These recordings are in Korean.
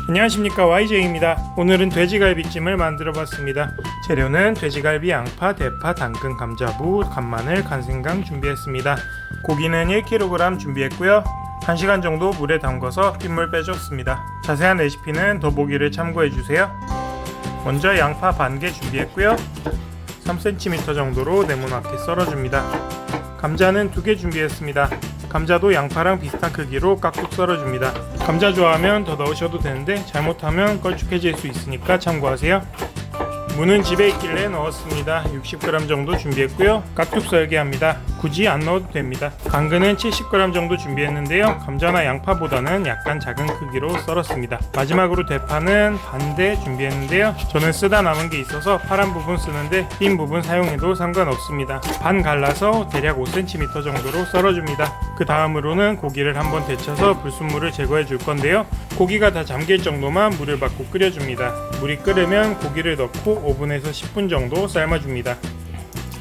안녕하십니까, YJ입니다. 오늘은 돼지갈비찜을 만들어 봤습니다. 재료는 돼지갈비, 양파, 대파, 당근, 감자부, 간마늘, 간생강 준비했습니다. 고기는 1kg 준비했고요. 1시간 정도 물에 담궈서 핏물 빼줬습니다. 자세한 레시피는 더보기를 참고해주세요. 먼저 양파 반개 준비했고요. 3cm 정도로 네모나게 썰어줍니다. 감자는 2개 준비했습니다. 감자도 양파랑 비슷한 크기로 깍둑 썰어줍니다. 감자 좋아하면 더 넣으셔도 되는데 잘못하면 걸쭉해질 수 있으니까 참고하세요. 무는 집에 있길래 넣었습니다. 60g 정도 준비했고요. 깍둑 썰게 합니다. 굳이 안 넣어도 됩니다. 당근은 70g 정도 준비했는데요. 감자나 양파보다는 약간 작은 크기로 썰었습니다. 마지막으로 대파는 반대 준비했는데요. 저는 쓰다 남은 게 있어서 파란 부분 쓰는데 흰 부분 사용해도 상관없습니다. 반 갈라서 대략 5cm 정도로 썰어줍니다. 그 다음으로는 고기를 한번 데쳐서 불순물을 제거해 줄 건데요. 고기가 다 잠길 정도만 물을 받고 끓여줍니다. 물이 끓으면 고기를 넣고 오븐에서 10분 정도 삶아줍니다.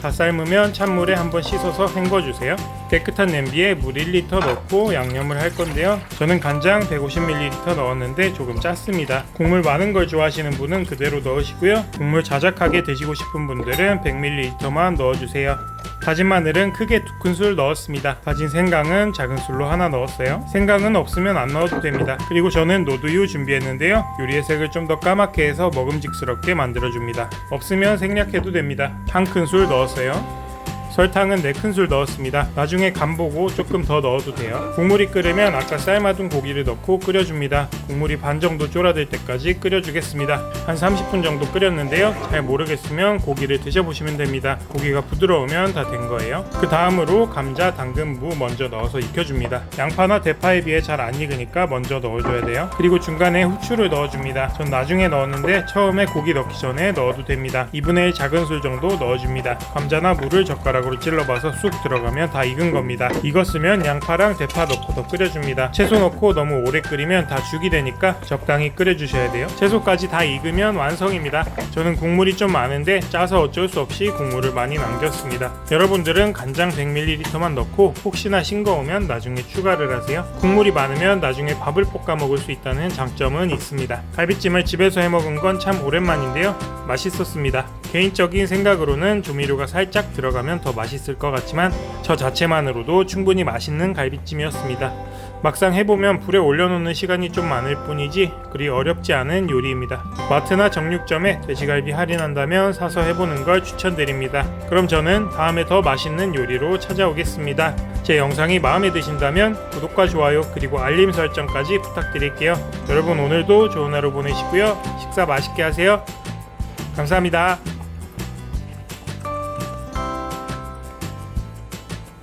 다 삶으면 찬물에 한번 씻어서 헹궈주세요. 깨끗한 냄비에 물 1리터 넣고 양념을 할 건데요. 저는 간장 150ml 넣었는데 조금 짰습니다. 국물 많은 걸 좋아하시는 분은 그대로 넣으시고요. 국물 자작하게 드시고 싶은 분들은 100ml만 넣어주세요. 다진 마늘은 크게 2큰술 넣었습니다. 다진 생강은 작은 술로 하나 넣었어요. 생강은 없으면 안 넣어도 됩니다. 그리고 저는 노두유 준비했는데요. 요리의 색을 좀 더 까맣게 해서 먹음직스럽게 만들어줍니다. 없으면 생략해도 됩니다. 1큰술 넣었어요. 설탕은 4큰술 넣었습니다. 나중에 간 보고 조금 더 넣어도 돼요. 국물이 끓으면 아까 삶아둔 고기를 넣고 끓여줍니다. 국물이 반 정도 졸아들 때까지 끓여주겠습니다. 한 30분 정도 끓였는데요. 잘 모르겠으면 고기를 드셔보시면 됩니다. 고기가 부드러우면 다 된 거예요. 그 다음으로 감자, 당근, 무 먼저 넣어서 익혀줍니다. 양파나 대파에 비해 잘 안 익으니까 먼저 넣어줘야 돼요. 그리고 중간에 후추를 넣어줍니다. 전 나중에 넣었는데 처음에 고기 넣기 전에 넣어도 됩니다. 2분의 1 작은 술 정도 넣어줍니다. 감자나 무를 젓가락으로 찔러봐서 쑥 들어가면 다 익은 겁니다. 익었으면 양파랑 대파 넣고 더 끓여줍니다. 채소 넣고 너무 오래 끓이면 다 죽이 되니까 적당히 끓여주셔야 돼요. 채소까지 다 익으면 완성입니다. 저는 국물이 좀 많은데 짜서 어쩔 수 없이 국물을 많이 남겼습니다. 여러분들은 간장 100ml만 넣고 혹시나 싱거우면 나중에 추가를 하세요. 국물이 많으면 나중에 밥을 볶아 먹을 수 있다는 장점은 있습니다. 갈비찜을 집에서 해먹은 건 참 오랜만인데요. 맛있었습니다. 개인적인 생각으로는 조미료가 살짝 들어가면 더 맛있을 것 같지만 저 자체만으로도 충분히 맛있는 갈비찜이었습니다. 막상 해보면 불에 올려놓는 시간이 좀 많을 뿐이지 그리 어렵지 않은 요리입니다. 마트나 정육점에 돼지갈비 할인한다면 사서 해보는 걸 추천드립니다. 그럼 저는 다음에 더 맛있는 요리로 찾아오겠습니다. 제 영상이 마음에 드신다면 구독과 좋아요 그리고 알림 설정까지 부탁드릴게요. 여러분 오늘도 좋은 하루 보내시고요. 식사 맛있게 하세요. 감사합니다.